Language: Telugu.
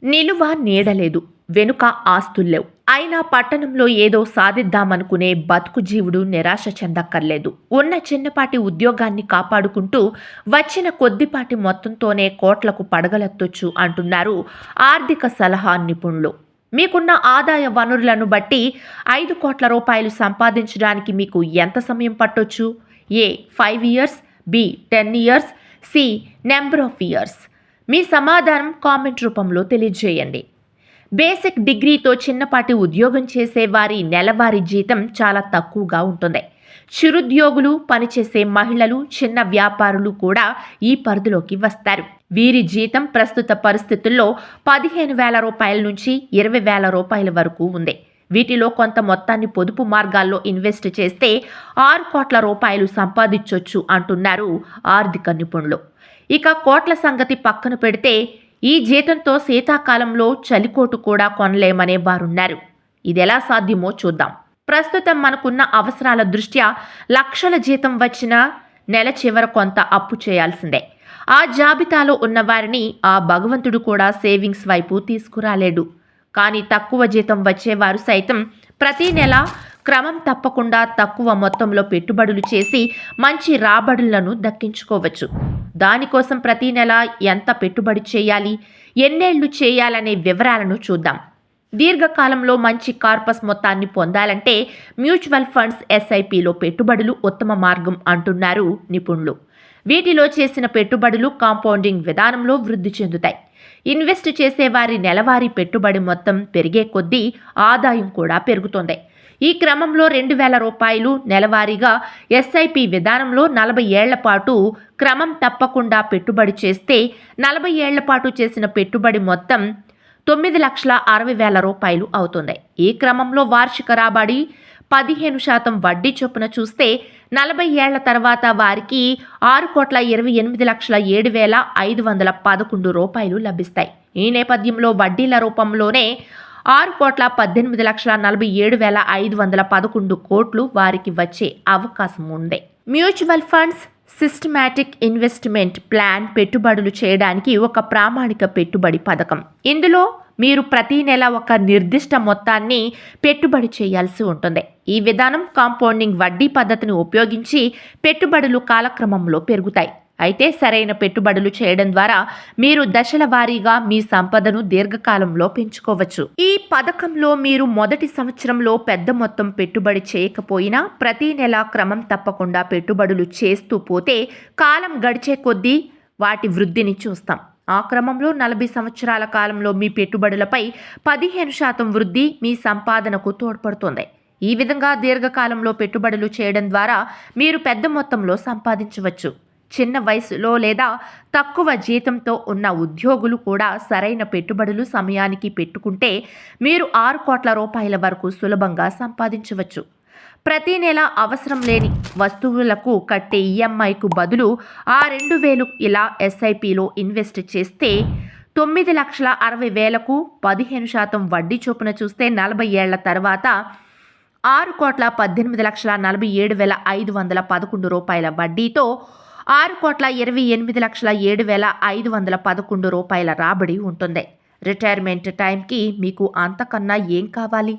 నిలువ నీడలేదు, వెనుక ఆస్తుల్లేవు. అయినా పట్టణంలో ఏదో సాధిద్దామనుకునే బతుకు జీవుడు నిరాశ చెందక్కర్లేదు. ఉన్న చిన్నపాటి ఉద్యోగాన్ని కాపాడుకుంటూ వచ్చిన కొద్దిపాటి మొత్తంతోనే కోట్లకు పడగలెత్తొచ్చు అంటున్నారు ఆర్థిక సలహా నిపుణులు. మీకున్న ఆదాయ వనరులను బట్టి 5 కోట్ల రూపాయలు సంపాదించడానికి మీకు ఎంత సమయం పట్టొచ్చు? A 5 years, B 10 years, C number of years? మీ సమాధానం కామెంట్ రూపంలో తెలియజేయండి. బేసిక్ డిగ్రీతో చిన్నపాటి ఉద్యోగం చేసే వారి నెలవారీ జీతం చాలా తక్కువగా ఉంటుంది. చిరుద్యోగులు, పనిచేసే మహిళలు, చిన్న వ్యాపారులు కూడా ఈ పరిధిలోకి వస్తారు. వీరి జీతం ప్రస్తుత పరిస్థితుల్లో 15,000 రూపాయల నుంచి 20,000 రూపాయల వరకు ఉంది. వీటిలో కొంత మొత్తాన్ని పొదుపు మార్గాల్లో ఇన్వెస్ట్ చేస్తే 6 కోట్ల రూపాయలు సంపాదించొచ్చు అంటున్నారు ఆర్థిక నిపుణులు. ఇక కోట్ల సంగతి పక్కన పెడితే ఈ జీతంతో శీతాకాలంలో చలికోటు కూడా కొనలేమనే వారున్నారు. ఇదెలా సాధ్యమో చూద్దాం. ప్రస్తుతం మనకున్న అవసరాల దృష్ట్యా లక్షల జీతం వచ్చినా నెల చివర కొంత అప్పు చేయాల్సిందే. ఆ జాబితాలో ఉన్న వారిని ఆ భగవంతుడు కూడా సేవింగ్స్ వైపు తీసుకురాలేడు. కానీ తక్కువ జీతం వచ్చేవారు సైతం ప్రతి నెల క్రమం తప్పకుండా తక్కువ మొత్తంలో పెట్టుబడులు చేసి మంచి రాబడులను దక్కించుకోవచ్చు. దానికోసం ప్రతి నెల ఎంత పెట్టుబడి చేయాలి, ఎన్నేళ్లు చేయాలనే వివరాలను చూద్దాం. దీర్ఘకాలంలో మంచి కార్పస్ మొత్తాన్ని పొందాలంటే మ్యూచువల్ ఫండ్స్, ఎస్ఐపిలో పెట్టుబడులు ఉత్తమ మార్గం అంటున్నారు నిపుణులు. వీటిలో చేసిన పెట్టుబడులు కాంపౌండింగ్ విధానంలో వృద్ధి చెందుతాయి. ఇన్వెస్ట్ చేసేవారి నెలవారీ పెట్టుబడి మొత్తం పెరిగే కొద్దీ ఆదాయం కూడా పెరుగుతుంది. ఈ క్రమంలో 2,000 రూపాయలు నెలవారీగా ఎస్ఐపి విధానంలో 40 ఏళ్ల పాటు క్రమం తప్పకుండా పెట్టుబడి చేస్తే 40 ఏళ్ల పాటు చేసిన పెట్టుబడి మొత్తం 9,60,000 రూపాయలు అవుతుంది. ఈ క్రమంలో వార్షిక రాబడి 15% వడ్డీ చొప్పున చూస్తే 40 ఏళ్ల తర్వాత వారికి 6,28,07,511 రూపాయలు లభిస్తాయి. ఈ నేపథ్యంలో వడ్డీల రూపంలోనే 6,18,47,511 కోట్లు వారికి వచ్చే అవకాశం ఉంది. Mutual funds systematic investment plan పెట్టుబడులు చేయడానికి ఒక ప్రామాణిక పెట్టుబడి పథకం. ఇందులో మీరు ప్రతి నెల ఒక నిర్దిష్ట మొత్తాన్ని పెట్టుబడి చేయాల్సి ఉంటుంది. ఈ విధానం కాంపౌండింగ్ వడ్డీ పద్ధతిని ఉపయోగించి పెట్టుబడులు కాలక్రమంలో పెరుగుతాయి. అయితే సరైన పెట్టుబడులు చేయడం ద్వారా మీరు దశల వారీగా మీ సంపదను దీర్ఘకాలంలో పెంచుకోవచ్చు. ఈ పథకంలో మీరు మొదటి సంవత్సరంలో పెద్ద మొత్తం పెట్టుబడి చేయకపోయినా ప్రతి నెల క్రమం తప్పకుండా పెట్టుబడులు చేస్తూ పోతే కాలం గడిచే కొద్దీ వాటి వృద్ధిని చూస్తాం. ఆ క్రమంలో 40 సంవత్సరాల కాలంలో మీ పెట్టుబడులపై 15% వృద్ధి మీ సంపాదనకు తోడ్పడుతుంది. ఈ విధంగా దీర్ఘకాలంలో పెట్టుబడులు చేయడం ద్వారా మీరు పెద్ద మొత్తంలో సంపాదించవచ్చు. చిన్న వయసులో లేదా తక్కువ జీతంతో ఉన్న ఉద్యోగులు కూడా సరైన పెట్టుబడులు సమయానికి పెట్టుకుంటే మీరు 6 కోట్ల రూపాయల వరకు సులభంగా సంపాదించవచ్చు. ప్రతి నెల అవసరం లేని వస్తువులకు కట్టే ఈఎంఐకు బదులు ఆ 2,000 ఇలా ఎస్ఐపిలో ఇన్వెస్ట్ చేస్తే 9,60,000కు 15% వడ్డీ చొప్పున చూస్తే 40 ఏళ్ల తర్వాత 6,18,47,511 రూపాయల వడ్డీతో 6,28,07,511 రూపాయల రాబడి ఉంటుంది. రిటైర్మెంట్ టైంకి మీకు అంతకన్నా ఏం కావాలి?